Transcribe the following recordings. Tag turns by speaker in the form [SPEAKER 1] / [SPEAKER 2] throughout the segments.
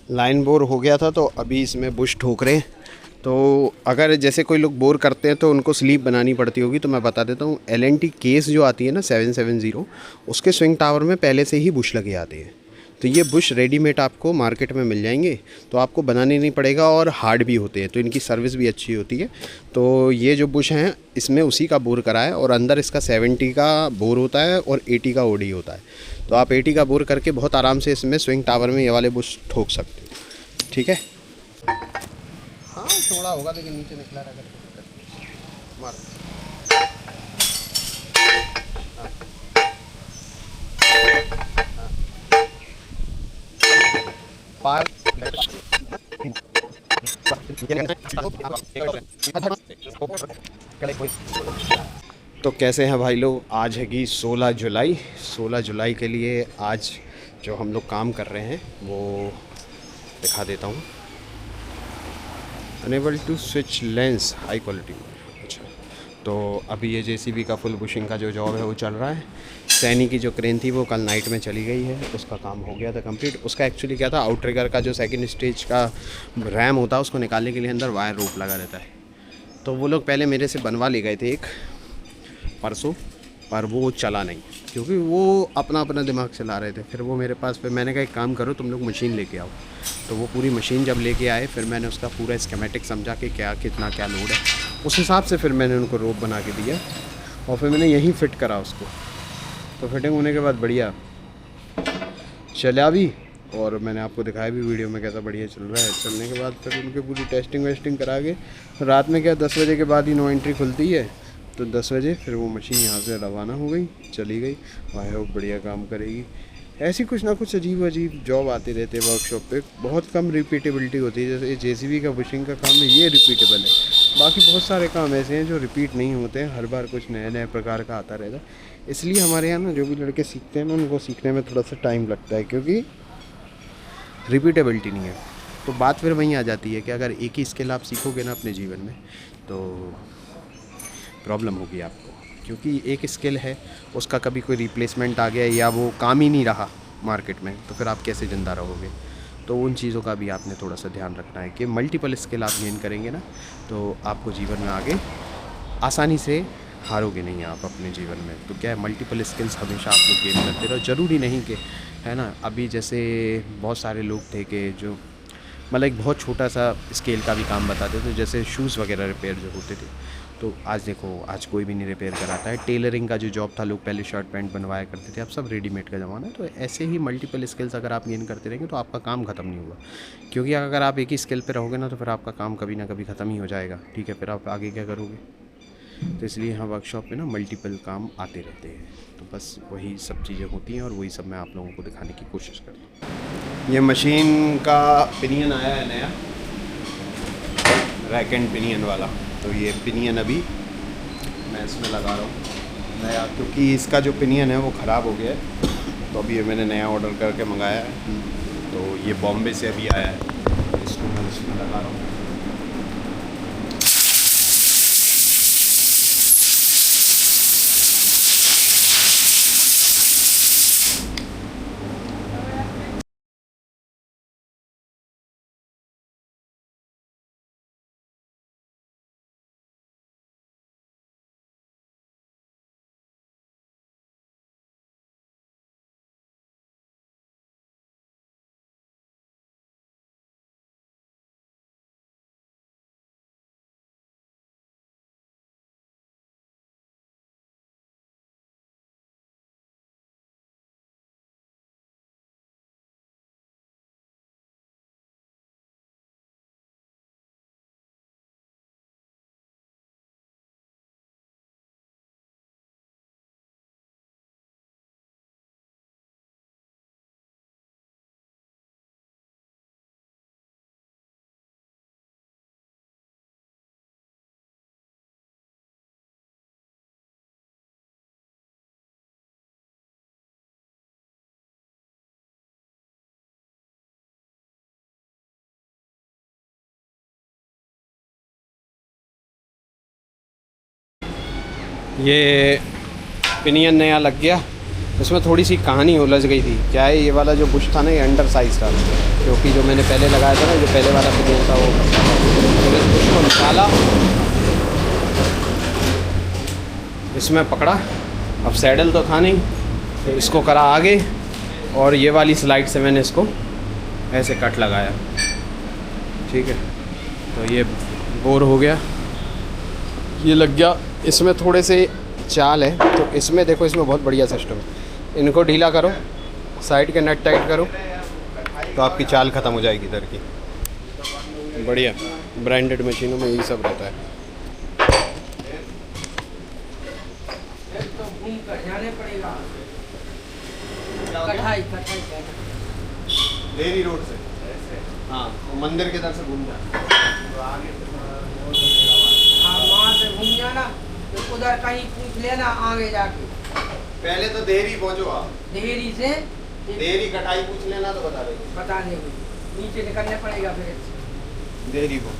[SPEAKER 1] Line bore हो गया था तो अभी इसमें बुश ठोक रहे हैं। तो अगर जैसे कोई लोग बोर करते हैं तो उनको स्लीप बनानी पड़ती होगी, तो मैं बता देता हूँ। LNT केस जो आती है ना 770, उसके स्विंग टावर में पहले से ही बुश लगे आते हैं। तो ये बुश रेडीमेड आपको मार्केट में मिल जाएंगे, तो आपको बनाने नहीं पड़ेगा, और हार्ड भी होते हैं तो इनकी सर्विस भी अच्छी होती है। तो ये जो बुश हैं इसमें उसी का बोर करा है, और अंदर इसका 70 का बोर होता है और 80 का OD होता है। तो आप 80 का बोर करके बहुत आराम से इसमें स्विंग टावर में ये वाले बुश ठोक सकते हो। ठीक है। हाँ थोड़ा होगा लेकिन नीचे निकला रहेगा। मार पार। तो कैसे हैं भाई लोग, आज है कि 16 जुलाई। 16 जुलाई के लिए आज जो हम लोग काम कर रहे हैं वो दिखा देता हूँ। Unable to switch lens high quality. अच्छा, तो अभी ये JCB का फुल बुशिंग का जो जॉब है वो चल रहा है। सैनी की जो क्रेन थी वो कल नाइट में चली गई है, उसका काम हो गया था कंप्लीट। उसका एक्चुअली क्या था, आउटरिगर का जो सेकंड स्टेज का रैम होता है उसको निकालने के लिए अंदर वायर रोप लगा रहता है। तो वो लोग पहले मेरे से बनवा ले गए थे एक परसों, पर वो चला नहीं क्योंकि वो अपना अपना दिमाग चला रहे थे। फिर वो मेरे पास, फिर मैंने कहा एक काम करो तुम लोग मशीन लेके आओ। तो वो पूरी मशीन जब लेके आए फिर मैंने उसका पूरा स्कीमेटिक समझा कि क्या कितना क्या लोड है, उस हिसाब से फिर मैंने उनको रोप बना के दिया और फिर मैंने यहीं फिट करा उसको। तो फिटिंग होने के बाद बढ़िया चला भी, और मैंने आपको दिखाया भी वीडियो में कैसा बढ़िया चल रहा है। चलने के बाद फिर उनकी पूरी टेस्टिंग वेस्टिंग करा के रात में क्या 10 बजे के बाद ही नो एंट्री खुलती है, तो 10 बजे फिर वो मशीन यहाँ से रवाना हो गई, चली गई। आई होप बढ़िया काम करेगी। ऐसी कुछ ना कुछ अजीब अजीब जॉब आते रहते हैं वर्कशॉप पे, बहुत कम रिपीटेबिलिटी होती है। जैसे JCB का बुशिंग का काम है ये रिपीटेबल है, बाकी बहुत सारे काम ऐसे हैं जो रिपीट नहीं होते हैं, हर बार कुछ नए नए प्रकार का आता रहता है। इसलिए हमारे यहाँ ना जो भी लड़के सीखते हैं ना उनको सीखने में थोड़ा सा टाइम लगता है, क्योंकि रिपीटेबिलिटी नहीं है। तो बात फिर वहीं आ जाती है कि अगर एक ही स्किल आप सीखोगे ना अपने जीवन में तो प्रॉब्लम होगी आपको, क्योंकि एक स्किल है उसका कभी कोई रिप्लेसमेंट आ गया या वो काम ही नहीं रहा मार्केट में, तो फिर आप कैसे ज़िंदा रहोगे। तो उन चीज़ों का भी आपने थोड़ा सा ध्यान रखना है कि मल्टीपल स्किल आप गेन करेंगे ना तो आपको जीवन में आगे आसानी से हारोगे नहीं आप अपने जीवन में। तो क्या है, मल्टीपल स्किल्स हमेशा आप लोग गेन करते रहो। ज़रूरी नहीं कि, है ना, अभी जैसे बहुत सारे लोग थे कि जो मतलब एक बहुत छोटा सा स्केल का भी काम बताते थे, जैसे शूज़ वगैरह रिपेयर जो होते थे। तो आज देखो, आज कोई भी नहीं रिपेयर कराता है। टेलरिंग का जो जॉब था, लोग पहले शर्ट पैंट बनवाया करते थे, अब सब रेडीमेड का ज़माना है। तो ऐसे ही मल्टीपल स्किल्स अगर आप गेन करते रहेंगे तो आपका काम ख़त्म नहीं होगा, क्योंकि अगर आप एक ही स्किल पे रहोगे ना तो फिर आपका काम कभी ना कभी ख़त्म ही हो जाएगा। ठीक है, फिर आप आगे क्या करोगे। तो इसलिए यहाँ वर्कशॉप में ना मल्टीपल काम आते रहते हैं। तो बस वही सब चीज़ें होती हैं और वही सब मैं आप लोगों को दिखाने की कोशिश करता हूँ। ये मशीन का पिनियन आया है नया, रैक एंड पिनियन वाला। तो ये पिनियन अभी मैं इसमें लगा रहा हूँ नया, क्योंकि इसका जो पिनियन है वो ख़राब हो गया है। तो अभी ये मैंने नया ऑर्डर करके मंगाया है। तो ये बॉम्बे से अभी आया है, इसको मैं इसमें लगा रहा हूँ। ये पिनियन नया लग गया, इसमें थोड़ी सी कहानी उलझ गई थी। क्या है, ये वाला जो बुश था ना, ये अंडर साइज था, क्योंकि जो मैंने पहले लगाया था ना, जो पहले वाला पिनियन था वो, तो इस बुश को निकाला, इसमें पकड़ा। अब सैडल तो था नहीं, तो इसको करा आगे, और ये वाली स्लाइड से मैंने इसको ऐसे कट लगाया। ठीक है, तो ये बोर हो गया, ये लग गया। इसमें थोड़े से चाल है, तो इसमें देखो, इसमें बहुत बढ़िया सिस्टम है। इनको ढीला करो, साइड के नट टाइट करो, तो आपकी चाल ख़त्म हो जाएगी इधर की। बढ़िया ब्रांडेड मशीनों में यही सब रहता है। देरी रोड से, हाँ, मंदिर की तरफ से घूम जाना,
[SPEAKER 2] वहाँ से घूम जाना, तो उधर कहीं पूछ लेना आगे जाके।
[SPEAKER 1] पहले तो देहरी पहुँचो आप,
[SPEAKER 2] देहरी से
[SPEAKER 1] देहरी कटाई पूछ लेना तो बता देंगे।
[SPEAKER 2] बता देंगे, नीचे निकलने पड़ेगा फिर।
[SPEAKER 1] देहरी को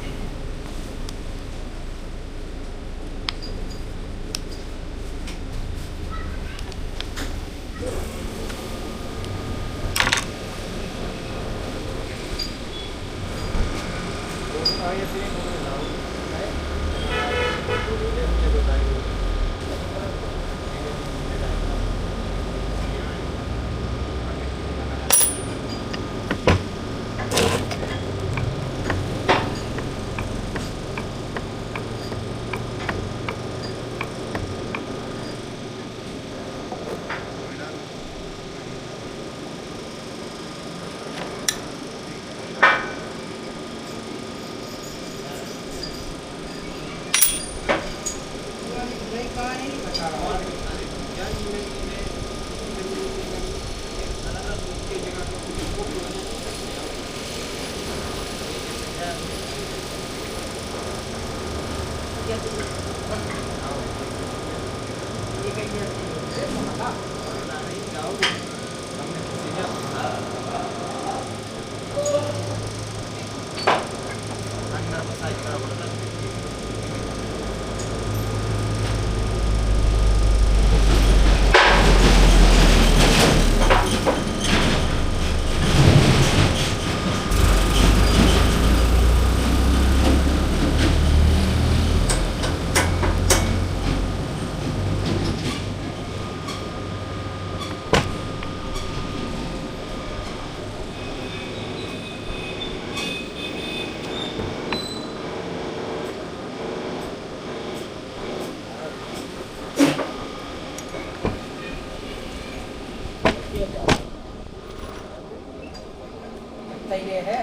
[SPEAKER 2] ये है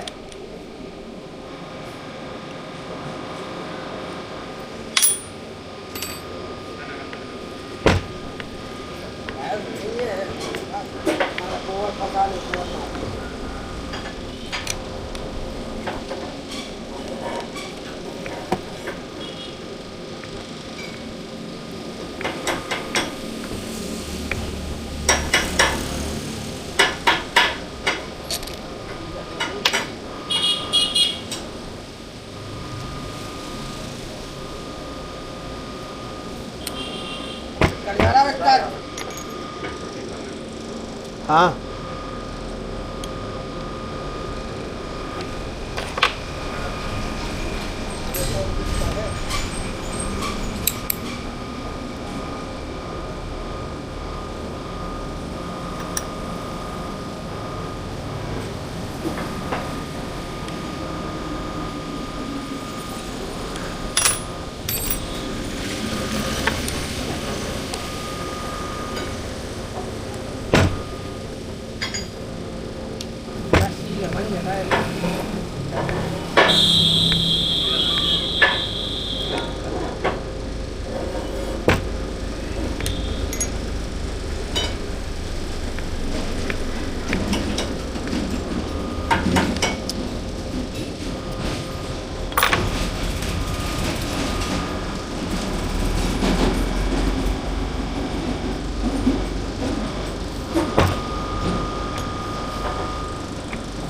[SPEAKER 1] हाँ।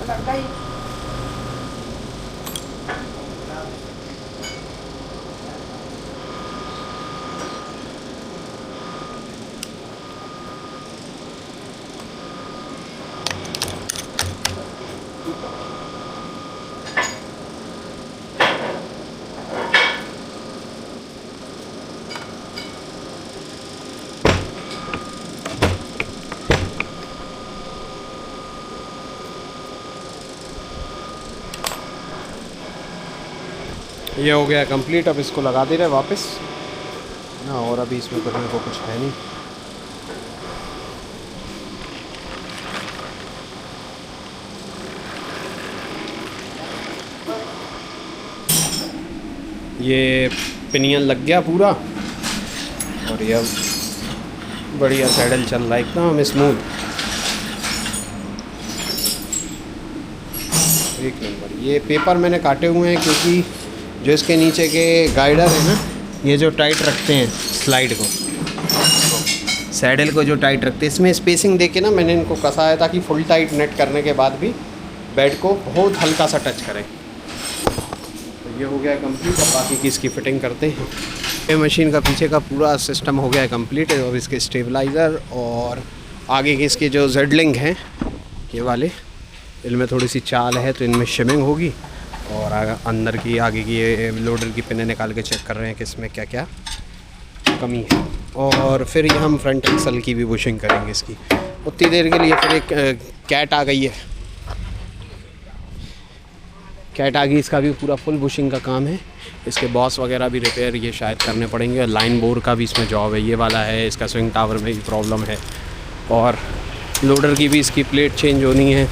[SPEAKER 2] लगता ही
[SPEAKER 1] ये हो गया कंप्लीट। अब इसको लगा दे रहे वापस ना, और अभी इसमें करने को कुछ है नहीं। ये पिनियन लग गया पूरा और ये बढ़िया सैडल चल रहा है एकदम स्मूथ, एक नंबर। ये पेपर मैंने काटे हुए हैं क्योंकि जो इसके नीचे के गाइडर है ना, ये जो टाइट रखते हैं स्लाइड को, सैडल को जो टाइट रखते हैं, इसमें स्पेसिंग देके ना मैंने इनको कसा है ताकि फुल टाइट नेट करने के बाद भी बेड को बहुत हल्का सा टच करें। तो ये हो गया कंप्लीट। अब बाकी की इसकी फिटिंग करते हैं। ये मशीन का पीछे का पूरा सिस्टम हो गया है कंप्लीट। और इसके स्टेबलाइज़र और आगे के इसके जो जेडलिंग हैं ये वाले, इनमें थोड़ी सी चाल है तो इनमें शिमिंग होगी। और अंदर की आगे की ये लोडर की पिनें निकाल के चेक कर रहे हैं कि इसमें क्या क्या कमी है। और फिर ये हम फ्रंट एक्सल की भी बुशिंग करेंगे इसकी। उतनी देर के लिए फिर एक कैट आ गई है, कैट आ गई, इसका भी पूरा फुल बुशिंग का काम है। इसके बॉस वगैरह भी रिपेयर ये शायद करने पड़ेंगे। लाइन बोर का भी इसमें जॉब है, ये वाला है। इसका स्विंग टावर में भी प्रॉब्लम है। और लोडर की भी इसकी प्लेट चेंज होनी है।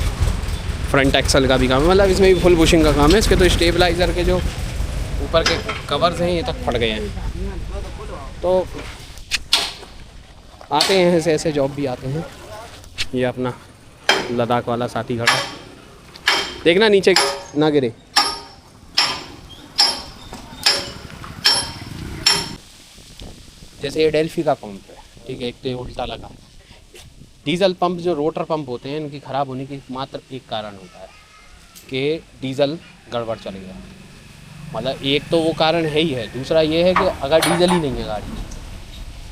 [SPEAKER 1] फ्रंट एक्सल का भी काम है, मतलब इसमें भी फुल बुशिंग का काम है। इसके तो स्टेबलाइज़र के जो ऊपर के कवर्स हैं ये तक फट गए हैं। तो आते हैं ऐसे ऐसे जॉब भी आते हैं। ये अपना लद्दाख वाला साथी खड़ा, देखना नीचे ना गिरे। जैसे ये डेल्फी का पंप है, ठीक है, एक तो ये उल्टा लगा। डीजल पंप जो रोटर पंप होते हैं इनकी ख़राब होने की मात्र एक कारण होता है कि डीजल गड़बड़ चल गया। मतलब एक तो वो कारण है ही है, दूसरा ये है कि अगर डीजल ही नहीं है गाड़ी में,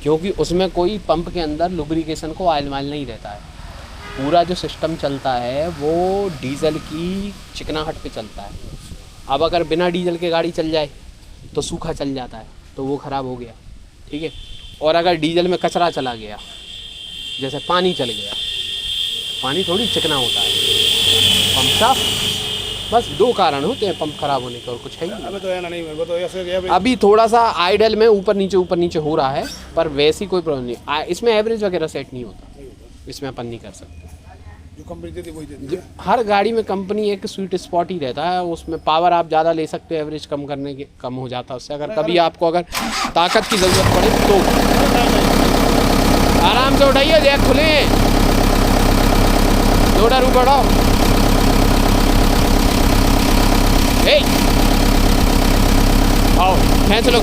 [SPEAKER 1] क्योंकि उसमें कोई पंप के अंदर लुब्रिकेशन को ऑयल माइल नहीं रहता है। पूरा जो सिस्टम चलता है वो डीजल की चिकनाहट पे चलता है। अब अगर बिना डीजल के गाड़ी चल जाए तो सूखा चल जाता है, तो वो ख़राब हो गया, ठीक है। और अगर डीजल में कचरा चला गया, जैसे पानी चल गया, पानी थोड़ी चिकना होता है, पंप साफ। बस दो कारण होते हैं पंप खराब होने के, और कुछ है ही नहीं। अभी थोड़ा सा आइडल में ऊपर नीचे हो रहा है, पर वैसी कोई प्रॉब्लम नहीं। इसमें एवरेज वगैरह सेट नहीं होता, इसमें अपन नहीं कर सकते। जो कंपनी देती वही देती है। हर गाड़ी में कंपनी एक स्वीट स्पॉट ही रहता है, उसमें पावर आप ज़्यादा ले सकते हो, एवरेज कम करने के कम हो जाता है उससे। अगर कभी आपको अगर ताकत की ज़रूरत पड़े तो आराम से उठाइए, जैक खुले हैं, लोडर ऊपर आओ। आओ खींच लो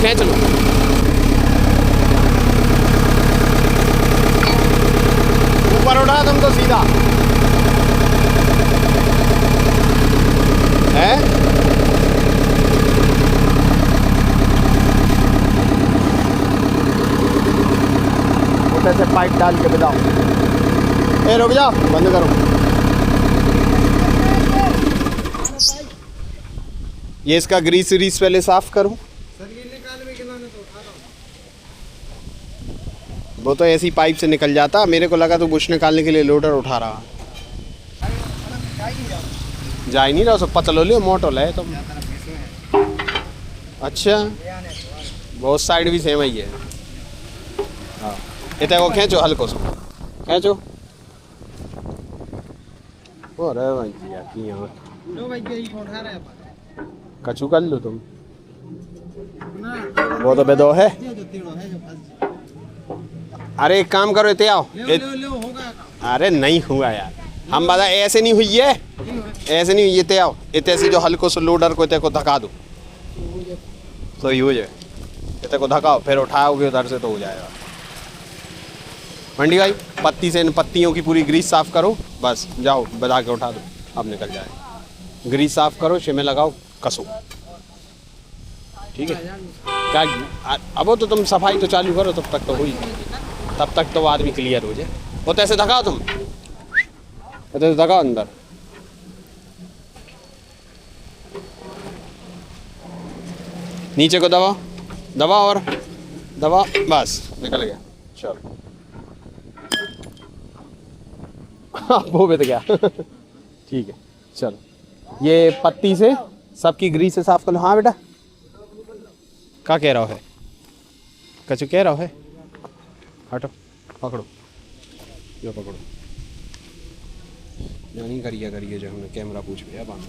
[SPEAKER 1] ऊपर उठा तुम तो सीधा है। उधर से पाइप डाल के बजाओ। ए रुक जाओ, बंद करो। ये इसका ग्रीस पहले साफ करूं। वो तो ऐसी पाइप से निकल जाता, मेरे को लगा तो बुश निकालने के लिए लोडर उठा रहा। जा ही नहीं रहा, सब पतलो लियो मोटो है तुम। अच्छा, बहुत साइड भी सेम ही है। हाँ, इतना को खींचो, हल्को सो खींचो। अरे भाई यहाँ कचू कर लो तुम, वो तो बेदो है। अरे एक काम करो, इतने आओ। अरे नहीं हुआ यार, हम बता ऐसे नहीं हुई है, ऐसे नहीं हुई। इतने आओ, इतने से जो हल्को से लोडर को इतने को धका दो तो ही हो जाए। इतने को धकाओ, फिर उठाओगे उधर से तो हो जाएगा। मंडी भाई पत्ती से इन पत्तियों की पूरी ग्रीस साफ करो, बस जाओ बजा के उठा दो, अब निकल जाएगा। ग्रीस साफ करो, शिमे लगाओ, कसो, ठीक है। क्या अब तो तुम सफाई तो चालू करो, तब तक तो हुई, तब तक तो आदमी क्लियर हो जाए। वो तो ऐसे धकाओ, तुम ऐसे धकाओ अंदर। नीचे को दबाओ, दबाओ और दबाओ, बस निकल गया। चलो वो भी तो गया ठीक है। चलो ये पत्ती से सबकी ग्रीस से साफ कर लो। हाँ बेटा क्या कह रहा है? कछु कह रहा है? हटो, पकड़ो, यो पकड़ो। नहीं करिए जो हमने कैमरा पूछ लिया बांध।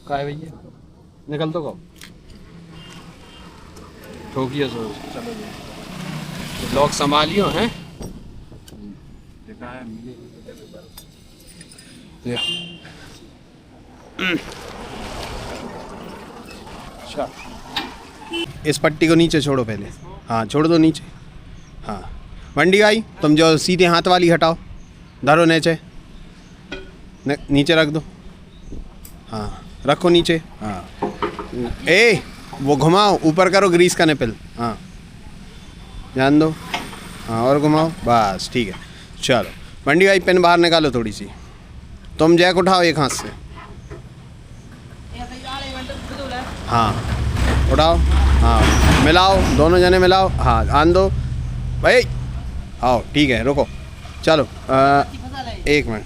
[SPEAKER 1] का है भैया? निकल तो कहो, ठोकिए सो। चलो लॉक संभालियो हैं। अच्छा, इस पट्टी को नीचे छोड़ो पहले। हाँ छोड़ दो नीचे। हाँ मंडी भाई, तुम जो सीधे हाथ वाली हटाओ, धरो नीचे, नीचे रख दो। हाँ रखो नीचे। हाँ ए वो घुमाओ, ऊपर करो ग्रीस का निपल। हाँ ध्यान दो। हाँ और घुमाओ, बस ठीक है। चलो मंडी भाई पेन बाहर निकालो थोड़ी सी। तुम जैक उठाओ एक हाथ से। हाँ उठाओ। हाँ मिलाओ, दोनों जने मिलाओ। हाँ आन दो भाई। आओ ठीक है, रुको। चलो 1 मिनट।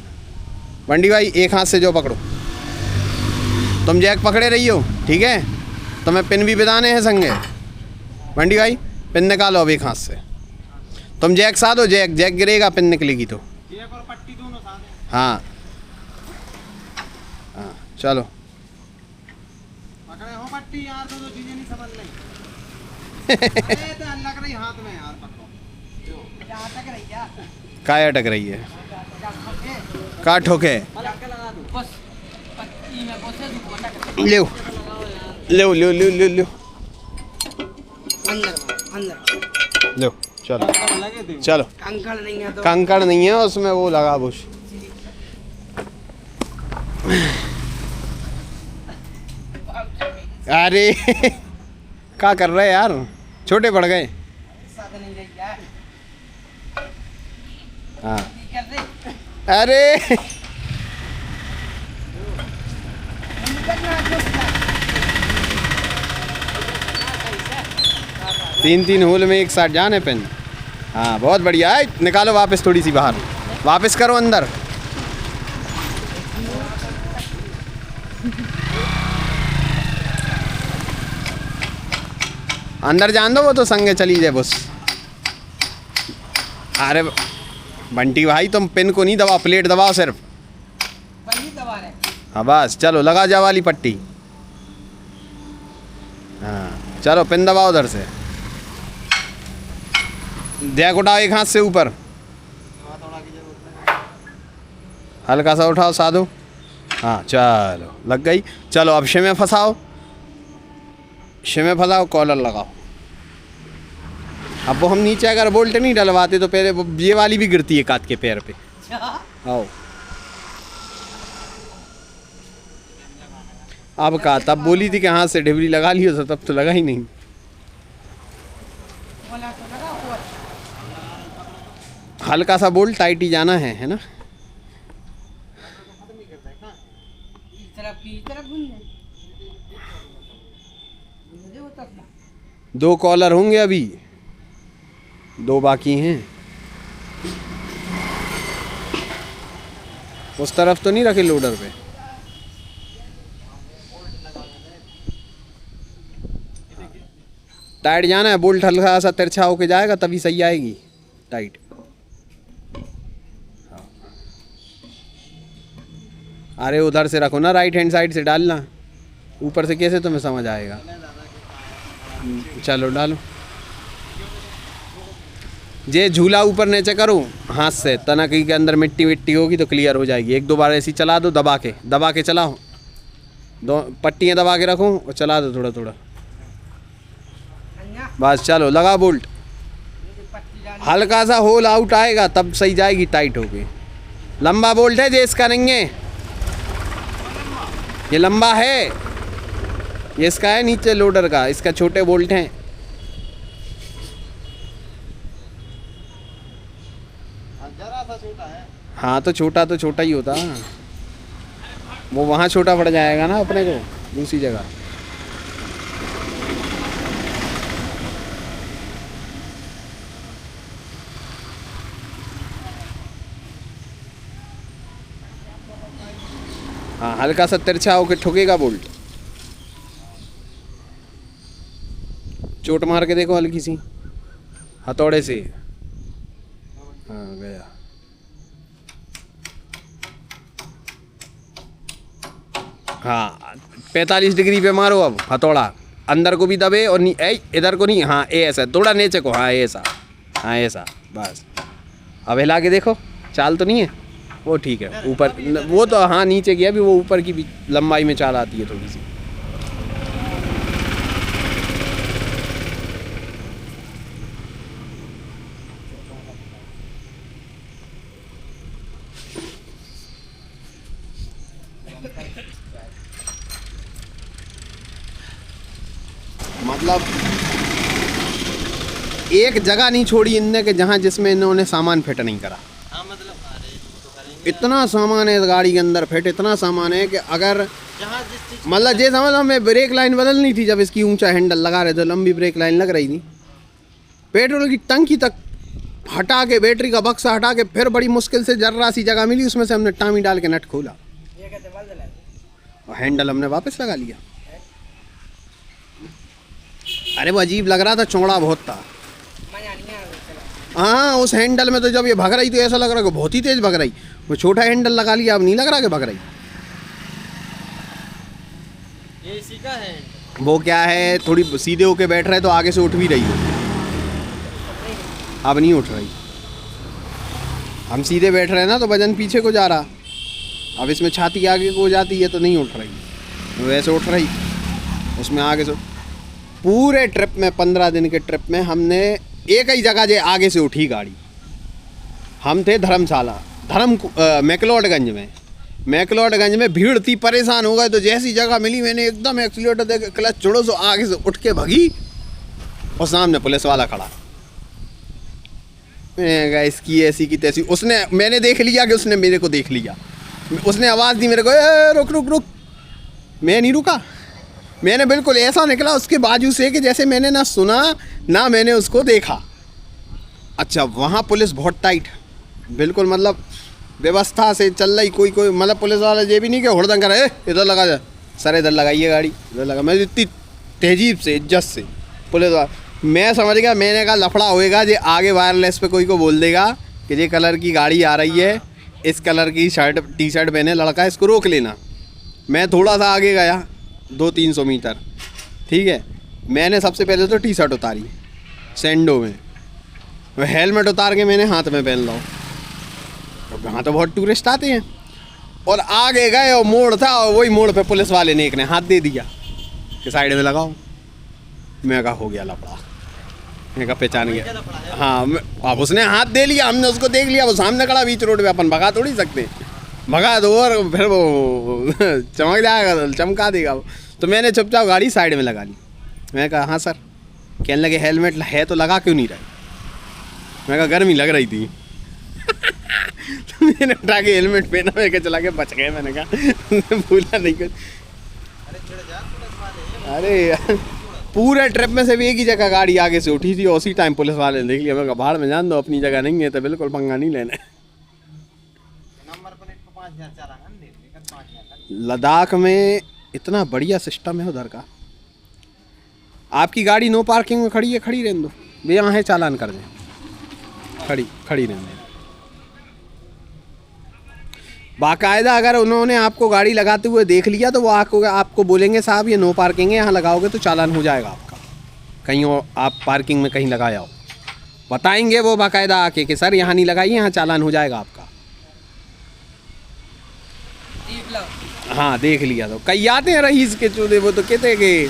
[SPEAKER 1] मंडी भाई एक हाथ से जो पकड़ो, तुम जैक पकड़े रही हो, ठीक है? तुम्हें पिन भी बिदाने हैं संगे। मंडी भाई पिन निकालो अब एक हाथ से। तुम जैक साथ हो, जैक गिरेगा, पिन निकलेगी तो। जैक और पट्टी दोनों साथ हैं। हाँ हाँ चलो पकड़े हो पट्टी यार, तो चीजें नहीं समझ नहीं। अरे तो लग रही हाथ में यार, पकड़ो। अटक रही क्या? काय अटक रही है? का ठोके? ले लो लो लो लो लो लो। चलो चलो,
[SPEAKER 2] कंकड़ नहीं है तो।
[SPEAKER 1] कंकड़ नहीं है उसमें, वो लगा बुश। अरे क्या कर रहे यार, छोटे पड़ गए। हाँ अरे 3 होल में एक साथ जाने पेन। हाँ बहुत बढ़िया है। निकालो वापस थोड़ी सी बाहर, वापस करो अंदर। अंदर जान दो, वो तो संगे चली जाए बस। अरे बंटी भाई तुम पिन को नहीं दबाओ, प्लेट दबाओ सिर्फ। हाँ बस चलो लगा जा वाली पट्टी। हाँ चलो पिन दबाओ उधर से। जैक उठाओ एक हाथ से ऊपर, हल्का सा उठाओ साधो। हाँ चलो लग गई। चलो अब शिमे फंसाओ, शिमे फंसाओ, कॉलर लगाओ। अब वो हम नीचे अगर बोल्ट नहीं डलवाते तो पहले ये वाली भी गिरती है काट के पैर पे। आओ अब कहा, तब बोली थी कि हाथ से ढिबरी लगा लियो, तब तो लगा ही नहीं। हल्का सा बोल्ट टाइट ही जाना है ना? दो कॉलर होंगे अभी, 2 बाकी हैं। उस तरफ तो नहीं रखे लोडर पे। टाइट जाना है, बोल्ट हल्का सा तिरछा होके जाएगा तभी सही आएगी टाइट। अरे उधर से रखो ना, राइट हैंड साइड से डालना, ऊपर से कैसे तुम्हें समझ आएगा। चलो डालो। जे झूला ऊपर नीचे करो हाथ से, तना कहीं के अंदर मिट्टी विट्टी होगी तो क्लियर हो जाएगी। 1-2 बार ऐसी चला दो, दबा के चलाओ, 2 पट्टियाँ दबा के रखो और चला दो थोड़ा थोड़ा। बस चलो लगा बोल्ट। हल्का सा होल आउट आएगा तब सही जाएगी टाइट होके। लंबा बोल्ट है जे, इसका नहीं है, ये लंबा है, ये इसका है नीचे लोडर का, इसका छोटे बोल्ट हैं। हाँ तो छोटा ही होता, वो वहाँ छोटा पड़ जाएगा ना अपने को। दूसरी जगह। हाँ, हल्का सा तिरछा होके ठुकेगा बोल्ट। चोट मार के देखो हल्की सी हथौड़े से। हाँ गया। हाँ 45 डिग्री पे मारो अब हथौड़ा, अंदर को भी दबे और इधर को नहीं, हाँ ऐसा थोड़ा नीचे को, हाँ ऐसा, हाँ ऐसा बस। अब हिला के देखो, चाल तो नहीं है वो, ठीक है ऊपर वो तो, हाँ नीचे गया भी वो, ऊपर की भी लंबाई में चाल आती है थोड़ी सी। मतलब एक जगह नहीं छोड़ी इनने कि जहाँ जिसमें इन्होंने सामान फिट नहीं करा। इतना सामान है इस गाड़ी के अंदर फिट, इतना सामान है कि अगर मतलब ये समझ, हमें ब्रेक लाइन बदलनी थी जब इसकी ऊंचा हैंडल लगा रहे थे, लंबी ब्रेक लाइन लग रही थी, पेट्रोल की टंकी तक हटा के, बैटरी का बक्सा हटा के, फिर बड़ी मुश्किल से जर्रा सी जगह मिली, उसमें से हमने टामी डाल के नट खोला और हैंडल हमने वापस लगा लिया। अरे वो अजीब लग रहा था, चौड़ा बहुत था। हाँ उस हैंडल में तो जब ये भग रही तो ऐसा लग रहा है कि बहुत ही तेज भग रही। वो छोटा हैंडल लगा लिया, अब नहीं लग रहा कि भग रही।
[SPEAKER 3] ये इसी का है।
[SPEAKER 1] वो क्या है, थोड़ी सीधे होके बैठ रहे तो आगे से उठ भी रही है, अब नहीं उठ रही। हम सीधे बैठ रहे हैं ना तो वजन पीछे को जा रहा, अब इसमें छाती आगे को जाती है तो नहीं उठ रही, वैसे उठ रही उसमें आगे से। पूरे ट्रिप में, 15 दिन के ट्रिप में हमने एक ही जगह जे आगे से उठी गाड़ी। हम थे धर्मशाला, मैकलोडगंज में। मैकलोडगंज में भीड़ थी, परेशान हो गए, तो जैसी जगह मिली मैंने एकदम एक्सीलेटर दे के क्लच छोड़ो तो आगे से उठ के भगी और सामने पुलिस वाला खड़ा। मैं कहा इसकी ऐसी की तैसी। उसने, मैंने देख लिया कि उसने मेरे को देख लिया, उसने आवाज़ दी मेरे को, ए रुक रुक रुक। मैं नहीं रुका, मैंने बिल्कुल ऐसा निकला उसके बाजू से कि जैसे मैंने ना सुना ना मैंने उसको देखा। अच्छा वहाँ पुलिस बहुत टाइट, बिल्कुल मतलब व्यवस्था से चल रही, कोई मतलब पुलिस वाला ये भी नहीं कि हुड़दंग कर रहे इधर लगा जा, सर इधर लगाइए गाड़ी, इधर लगा। मैं इतनी तहजीब से, इज्जत से पुलिस वाला, मैं समझ गया, मैंने कहा लफड़ा होएगा, ये आगे वायरलेस पे कोई को बोल देगा कि ये कलर की गाड़ी आ रही है, इस कलर की शर्ट टी शर्ट पहने लड़का, इसको रोक लेना। मैं थोड़ा सा आगे गया 200-300 मीटर, ठीक है। मैंने सबसे पहले तो टी शर्ट उतारी सैंडो में, हेलमेट उतार के मैंने हाथ में पहन लो, तो वहाँ तो बहुत टूरिस्ट आते हैं। और आगे गए और मोड़ था, और वही मोड़ पे पुलिस वाले ने एक ने हाथ दे दिया कि साइड में लगाओ। मैं कहा हो गया लफड़ा, मैं कहा पहचान गया। हाँ अब उसने हाथ दे लिया, हमने उसको देख लिया, वो सामने खड़ा बीच रोड पे, अपन भगा थोड़ी सकते, भगा दो और फिर वो चमक जाएगा, चमका देगा वो। तो मैंने चुपचाप गाड़ी साइड में लगा ली। मैं कहा हाँ सर। कहने लगे हेलमेट है तो लगा क्यों नहीं रहे? मैं कहा गर्मी लग रही थी। तो मैंने उठा के हेलमेट पहना, मैं कहा चला के बच गए। मैंने कहा भूला नहीं कुछ। अरे यार पूरे ट्रिप में से भी एक ही जगह गाड़ी आगे से उठी थी और उसी टाइम पुलिस वाले ने देख लिया। मैं कहा भाड़ में जान दो, अपनी जगह नहीं है तो बिल्कुल पंगा नहीं लेना। लद्दाख में इतना बढ़िया सिस्टम है उधर का। आपकी गाड़ी नो पार्किंग में खड़ी है, खड़ी रहने दो, वे यहाँ है चालान कर दें, खड़ी रहने दें। बाकायदा अगर उन्होंने आपको गाड़ी लगाते हुए देख लिया तो वो आपको बोलेंगे साहब ये नो पार्किंग है, यहाँ लगाओगे तो चालान हो जाएगा आपका, कहीं और आप पार्किंग में कहीं लगाया हो। बताएंगे वो बाकायदा आके कि सर यहाँ नहीं लगाइए, यहाँ चालान हो जाएगा आपका। हाँ देख लिया तो कई आते हैं रईस के चूदे, वो तो कहते हैं कि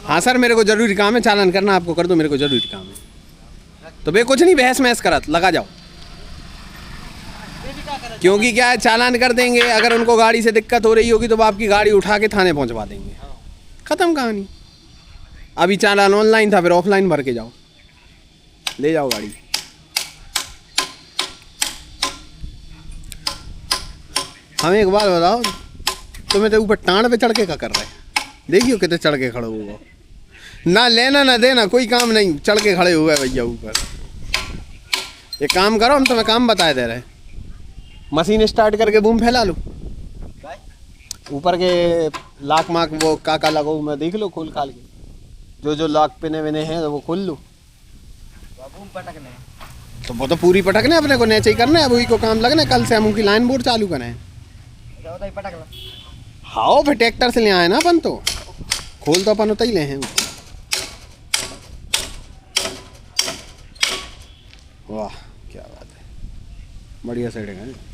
[SPEAKER 1] हाँ सर मेरे को ज़रूरी काम है, चालान करना आपको कर दो, मेरे को ज़रूरी काम है। तो भाई कुछ नहीं, बहस महस करत लगा जाओ, क्योंकि क्या है चालान कर देंगे। अगर उनको गाड़ी से दिक्कत हो रही होगी तो वो आपकी गाड़ी उठा के थाने पहुंचवा देंगे, ख़त्म कहानी। अभी चालान ऑनलाइन था, फिर ऑफलाइन भर के जाओ, ले जाओ गाड़ी। हमें एक बात बताओ, तुम्हें तो ऊपर टाण पे चढ़ के क्या कर रहे हैं? देखियो कितने चढ़ के खड़े हुए, ना लेना ना देना कोई काम नहीं, चढ़ के खड़े हुए भैया ऊपर। ये काम करो, हम तुम्हें काम बताए दे रहे हैं। मशीन स्टार्ट करके बूम फैला लो, ऊपर के लाख माक वो काका लगो मैं देख लो खोल खाल के, जो लाख पिने विने हैं वो खोल लो।
[SPEAKER 3] बूम पटकने
[SPEAKER 1] तो वो तो पूरी पटकने अपने को नीचे ही करना है, वही को काम लगना है। कल से हम की लाइन बोर्ड चालू करें।
[SPEAKER 3] पटक लो।
[SPEAKER 1] हाँ फिर ट्रैक्टर से ले आए ना अपन, तो खोल तो अपन उतना ही ले हैं। वाह क्या बात है, बढ़िया सेटिंग है।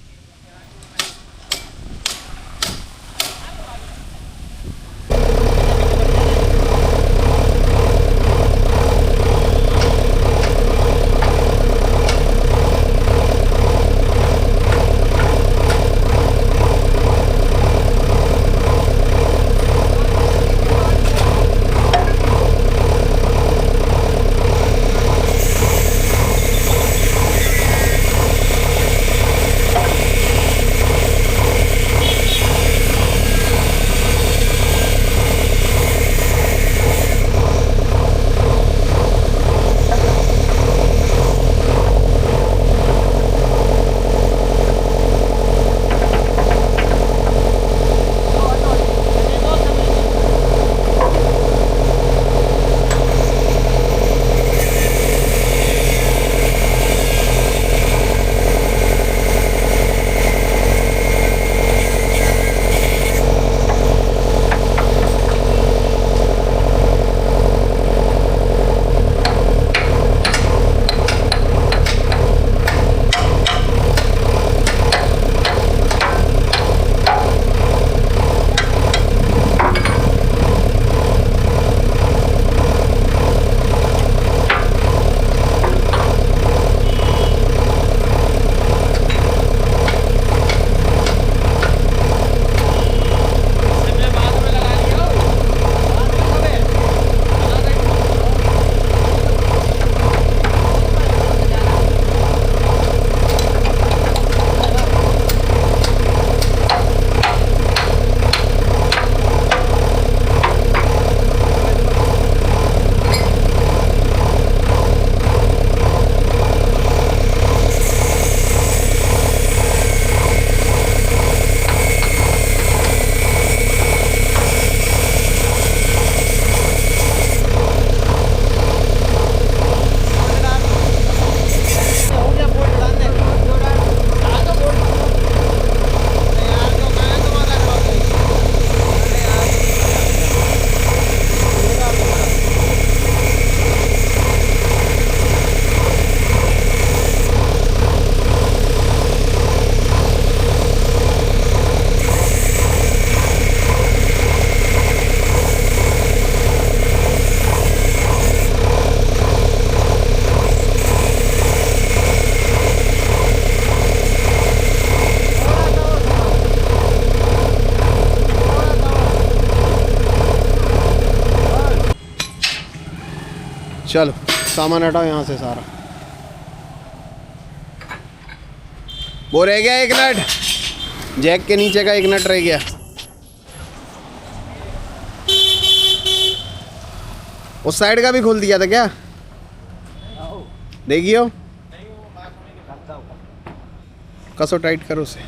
[SPEAKER 1] चलो सामान हटाओ यहाँ से सारा। वो रह गया एक नट, जैक के नीचे का एक नट रह गया। उस साइड का भी खोल दिया था क्या? देखियो कसो टाइट करो उसे।